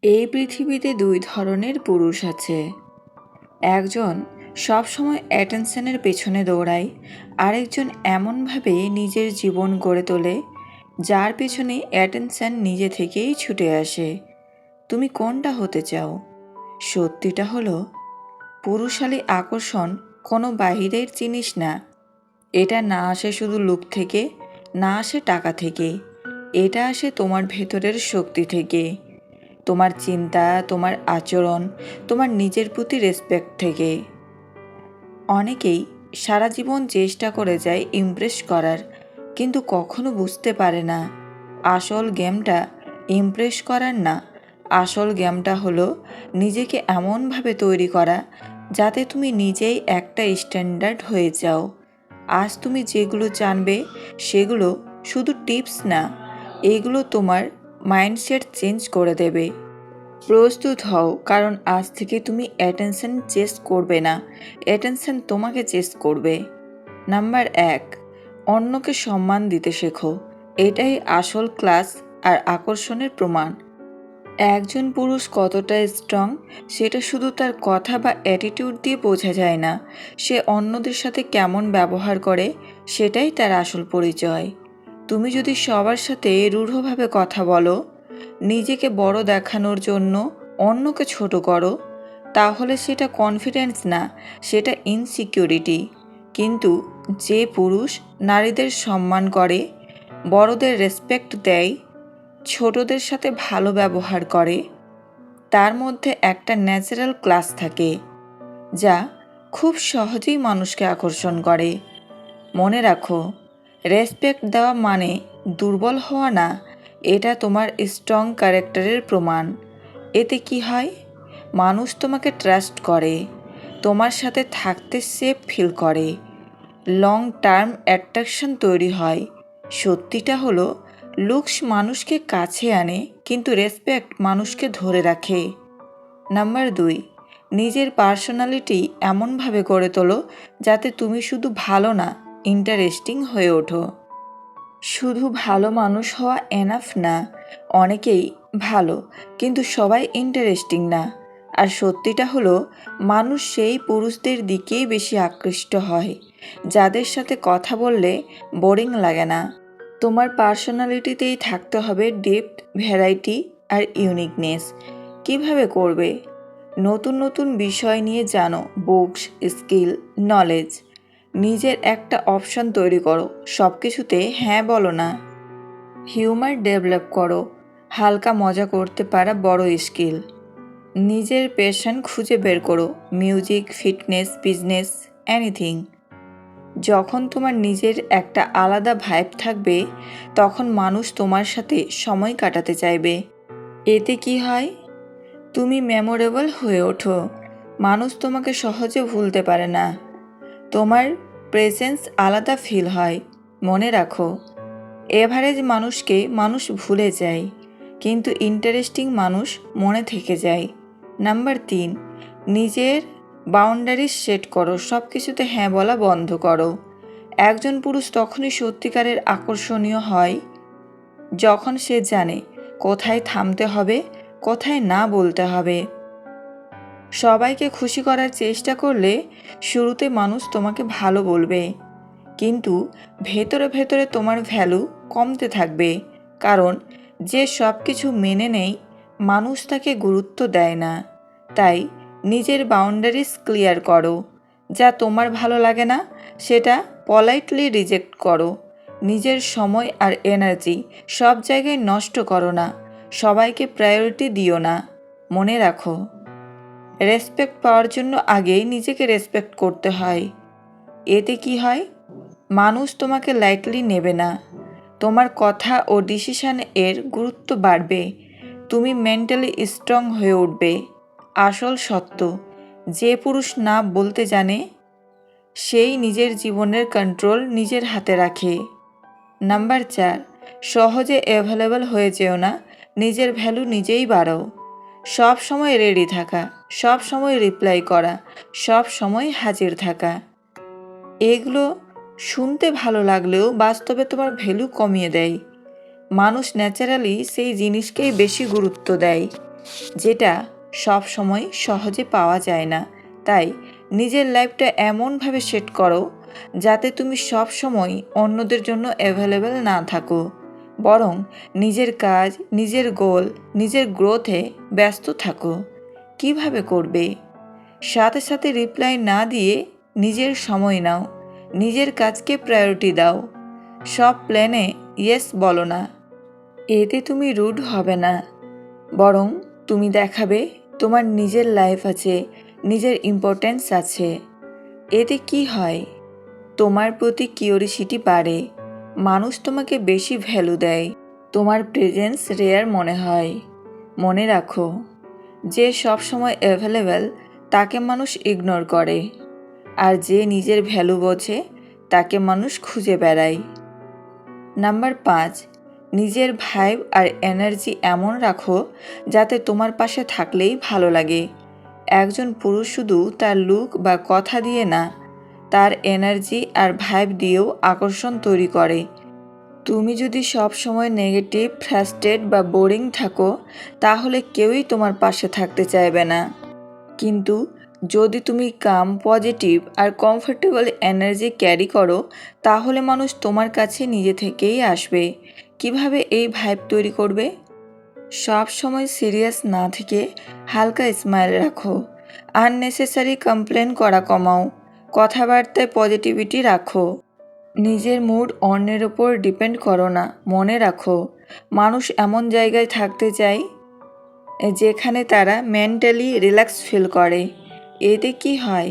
এই পৃথিবীতে দুই ধরনের পুরুষ আছে। একজন সবসময় অ্যাটেনশনের পেছনে দৌড়ায়, আরেকজন এমনভাবে নিজের জীবন গড়ে তোলে যার পেছনে অ্যাটেনশন নিজে থেকেই ছুটে আসে। তুমি কোনটা হতে চাও? সত্যিটা হলো, পুরুষালী আকর্ষণ কোনো বাহিরের জিনিস না। এটা না আসে শুধু লুক থেকে, না আসে টাকা থেকে, এটা আসে তোমার ভেতরের শক্তি থেকে, তোমার চিন্তা, তোমার আচরণ, তোমার নিজের প্রতি রেসপেক্ট থেকে। অনেকেই সারা জীবন চেষ্টা করে যায় ইমপ্রেস করার, কিন্তু কখনো বুঝতে পারে না আসল গেমটা ইমপ্রেস করার না। আসল গেমটা হলো নিজেকে এমনভাবে তৈরি করা যাতে তুমি নিজেই একটা স্ট্যান্ডার্ড হয়ে যাও। আজ তুমি যেগুলো জানবে সেগুলো শুধু টিপস না, এগুলো তোমার মাইন্ডসেট চেঞ্জ করে দেবে। প্রস্তুত হও, কারণ আজ থেকে তুমি অ্যাটেনশন চেস করবে না, অ্যাটেনশন তোমাকে চেস করবে। নাম্বার 1, অন্যকে সম্মান দিতে শেখো। এটাই আসল ক্লাস আর আকর্ষণের প্রমাণ। একজন পুরুষ কতটা স্ট্রং সেটা শুধু তার কথা বা অ্যাটিটিউড দিয়ে বোঝা যায় না, সে অন্যদের সাথে কেমন ব্যবহার করে সেটাই তার আসল পরিচয়। তুমি যদি সবার সাথে রূঢ়ভাবে কথা বলো, নিজেকে বড় দেখানোর জন্য অন্যকে ছোট করো, তাহলে সেটা কনফিডেন্স না, সেটা ইনসিকিউরিটি। কিন্তু যে পুরুষ নারীদের সম্মান করে, বড়দের রেসপেক্ট দেয়, ছোটদের সাথে ভালো ব্যবহার করে, তার মধ্যে একটা ন্যাচারাল ক্লাস থাকে যা খুব সহজেই মানুষকে আকর্ষণ করে। মনে রাখো, রেসপেক্ট দেওয়া মানে দুর্বল হওয়া না, এটা তোমার স্ট্রং ক্যারেক্টারের প্রমাণ। এতে কি হয়? মানুষ তোমাকে ট্রাস্ট করে, তোমার সাথে থাকতে সেফ ফিল করে, লং টার্ম অ্যাট্রাকশন তৈরি হয়। সত্যিটা হলো, লুকস মানুষকে কাছে আনে, কিন্তু রেসপেক্ট মানুষকে ধরে রাখে। নাম্বার 2, নিজের পার্সোনালিটি এমনভাবে গড়ে তোলো যাতে তুমি শুধু ভালো না, ইন্টারেস্টিং হয়ে ওঠো। শুধু ভালো মানুষ হওয়া এনাফ না। অনেকেই ভালো, কিন্তু সবাই ইন্টারেস্টিং না। আর সত্যিটা হলো, মানুষ সেই পুরুষদের দিকেই বেশি আকৃষ্ট হয় যাদের সাথে কথা বললে বোরিং লাগে না। তোমার পার্সোনালিটিতেই থাকতে হবে ডেপথ, ভ্যারাইটি আর ইউনিকনেস। কিভাবে করবে? নতুন নতুন বিষয় নিয়ে জানো, বুকস, স্কিল, নলেজ। নিজের একটা অপশন তৈরি করো, সব কিছুতে হ্যাঁ বলো না। হিউমার ডেভেলপ করো, হালকা মজা করতে পারা বড় স্কিল। নিজের প্যাশন খুঁজে বের করো, মিউজিক, ফিটনেস, বিজনেস, এনিথিং। যখন তোমার নিজের একটা আলাদা ভাইব থাকবে, তখন মানুষ তোমার সাথে সময় কাটাতে চাইবে। এতে কি হয়? তুমি মেমোরেবল হয়ে ওঠো, মানুষ তোমাকে সহজে ভুলতে পারে না, তোমার প্রেজেন্স আলাদা ফিল হয়। মনে রাখো, এভারেজ মানুষকে মানুষ ভুলে যায়, কিন্তু ইন্টারেস্টিং মানুষ মনে থেকে যায়। নাম্বার 3, নিজের বাউন্ডারিজ সেট করো, সব কিছুতে হ্যাঁ বলা বন্ধ করো। একজন পুরুষ তখনই সত্যিকারের আকর্ষণীয় হয় যখন সে জানে কোথায় থামতে হবে, কোথায় না বলতে হবে। সবাইকে খুশি করার চেষ্টা করলে শুরুতে মানুষ তোমাকে ভালো বলবে, কিন্তু ভেতরে ভেতরে তোমার ভ্যালু কমতে থাকবে। কারণ যে সব কিছু মেনে নেয়, মানুষ তাকে গুরুত্ব দেয় না। তাই নিজের বাউন্ডারিজ ক্লিয়ার করো। যা তোমার ভালো লাগে না সেটা পলাইটলি রিজেক্ট করো। নিজের সময় আর এনার্জি সব জায়গায় নষ্ট করো না, সবাইকে প্রায়োরিটি দিও না। মনে রাখো, রেসপেক্ট পাওয়ার জন্য আগেই নিজেকে রেসপেক্ট করতে হয়। এতে কি হয়? মানুষ তোমাকে লাইটলি নেবে না, তোমার কথা ও ডিসিশন এর গুরুত্ব বাড়বে, তুমি মেন্টালি স্ট্রং হয়ে উঠবে। আসল সত্য, যে পুরুষ না বলতে জানে, সেই নিজের জীবনের কন্ট্রোল নিজের হাতে রাখে। নাম্বার 4, সহজে অ্যাভেলেবল হয়ে যেও না, নিজের ভ্যালু নিজেই বাড়াও। সব সময় রেডি থাকা, সব সময় রিপ্লাই করা, সব সময় হাজির থাকা, এগুলো শুনতে ভালো লাগলেও বাস্তবে তোমার ভ্যালু কমিয়ে দেয়। মানুষ ন্যাচারালি সেই জিনিসকেই বেশি গুরুত্ব দেয়। যেটা সব সময় সহজে পাওয়া যায় না। তাই নিজের লাইফটা এমনভাবে সেট করো যাতে তুমি সব সময় অন্যদের জন্য অ্যাভেলেবেল না থাকো, বরং নিজের কাজ, নিজের গোল, নিজের গ্রোথে ব্যস্ত থাকো। কিভাবে করবে? সাথে সাথে রিপ্লাই না দিয়ে নিজের সময় নাও, নিজের কাজকে প্রায়োরিটি দাও। সব প্ল্যানে ইয়েস বলো না। এতে তুমি রুড হবে না, বরং তুমি দেখাবে তোমার নিজের লাইফ আছে, নিজের ইম্পর্ট্যান্স আছে। এতে কি হয়? তোমার প্রতি কিউরিসিটি বাড়ে, মানুষ তোমাকে বেশি ভ্যালু দেয়, তোমার প্রেজেন্স রেয়ার মনে হয়। মনে রাখো, যে সবসময় অ্যাভেলেবেল তাকে মানুষ ইগনোর করে, আর যে নিজের ভ্যালু বোঝে তাকে মানুষ খুঁজে বেড়ায়। নাম্বার 5, নিজের ভাইব আর এনার্জি এমন রাখো যাতে তোমার পাশে থাকলেই ভালো লাগে। একজন পুরুষ শুধু তার লুক বা কথা দিয়ে না, তার এনার্জি আর ভাইব দিয়েও আকর্ষণ তৈরি করে। তুমি যদি সব সময় নেগেটিভ, ফ্রাস্ট্রেট বা বোরিং থাকো, তাহলে কেউই তোমার পাশে থাকতে চাইবে না। কিন্তু যদি তুমি কাম, পজিটিভ আর কমফোর্টেবল এনার্জি ক্যারি করো, তাহলে মানুষ তোমার কাছে নিজে থেকেই আসবে। কিভাবে এই ভাইব তৈরি করবে? সব সময় সিরিয়াস না থেকে হালকা স্মাইল রাখো, আননেসেসারি কমপ্লেন করা কমাও, কথাবার্তায় পজিটিভিটি রাখো। নিজের মুড অন্যের ওপর ডিপেন্ড করো না। মনে রাখো, মানুষ এমন জায়গায় থাকতে চায় যেখানে তারা মেন্টালি রিল্যাক্স ফিল করে। এতে কি হয়?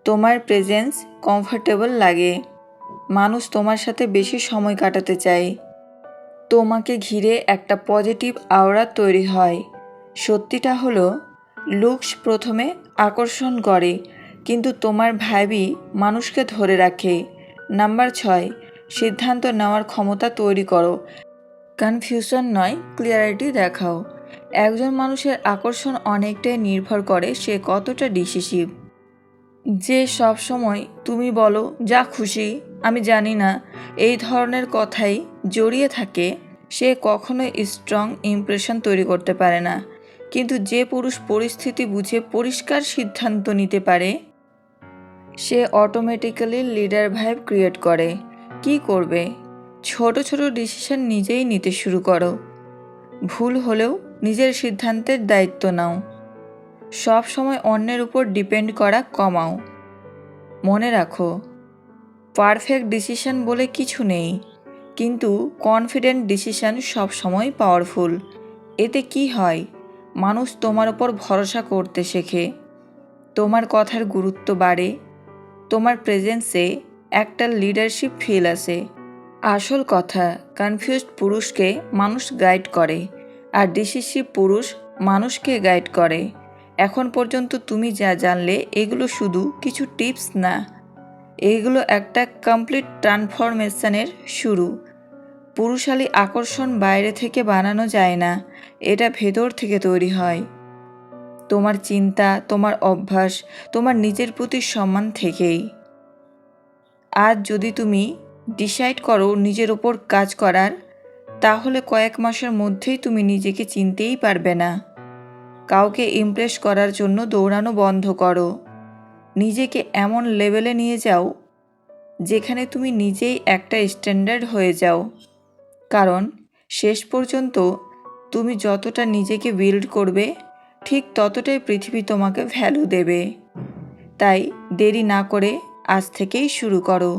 তোমার প্রেজেন্স কমফোর্টেবল লাগে, মানুষ তোমার সাথে বেশি সময় কাটাতে চায়, তোমাকে ঘিরে একটা পজিটিভ আওরা তৈরি হয়। সত্যিটা হলো, লুকস প্রথমে আকর্ষণ করে, কিন্তু তোমার ভাইবই মানুষকে ধরে রাখে। নাম্বার 6, সিদ্ধান্ত নেওয়ার ক্ষমতা তৈরি করো। কনফিউশন নয়, ক্লিয়ারিটি দেখাও। একজন মানুষের আকর্ষণ অনেকটাই নির্ভর করে সে কতটা ডিসিসিভ। যে সব সময় তুমি বলো যা খুশি, আমি জানি না, এই ধরনের কথাই জড়িয়ে থাকে, সে কখনোই স্ট্রং ইমপ্রেশন তৈরি করতে পারে না। কিন্তু যে পুরুষ পরিস্থিতি বুঝে পরিষ্কার সিদ্ধান্ত নিতে পারে, সে অটোমেটিক্যালি লিডার ভাইব ক্রিয়েট করে। কি করবে? ছোট ছোট ডিসিশন নিজেই নিতে শুরু করো। ভুল হলেও নিজের সিদ্ধান্তের দায়িত্ব নাও। সব সময় অন্যের উপর ডিপেন্ড করা কমাও। মনে রাখো, পারফেক্ট ডিসিশন বলে কিছু নেই, কিন্তু কনফিডেন্ট ডিসিশন সবসময় পাওয়ারফুল। এতে কি হয়? মানুষ তোমার ওপর ভরসা করতে শেখে, তোমার কথার গুরুত্ব বাড়ে, তোমার প্রেজেন্সে একটা লিডারশিপ ফিল আসে। আসল কথা, কনফিউজড পুরুষকে মানুষ গাইড করে, আর ডিসিসিভ পুরুষ মানুষকে গাইড করে। এখন পর্যন্ত তুমি যা জানলে, এগুলো শুধু কিছু টিপস না, এগুলো একটা কমপ্লিট ট্রান্সফরমেশনের শুরু। পুরুষালী আকর্ষণ বাইরে থেকে বানানো যায় না, এটা ভেতর থেকে তৈরি হয়। তোমার চিন্তা, তোমার অভ্যাস, তোমার নিজের প্রতি সম্মান থেকেই। আজ যদি তুমি ডিসাইড করো নিজের ওপর কাজ করার, তাহলে কয়েক মাসের মধ্যেই তুমি নিজেকে চিনতেই পারবে না। কাউকে ইমপ্রেস করার জন্য দৌড়ানো বন্ধ করো। নিজেকে এমন লেভেলে নিয়ে যাও যেখানে তুমি নিজেই একটা স্ট্যান্ডার্ড হয়ে যাও। কারণ শেষ পর্যন্ত তুমি যতটা নিজেকে বিল্ড করবে, ঠিক ততটাই পৃথিবী তোমাকে ভ্যালু দেবে। তাই দেরি না করে আজ থেকেই শুরু করো।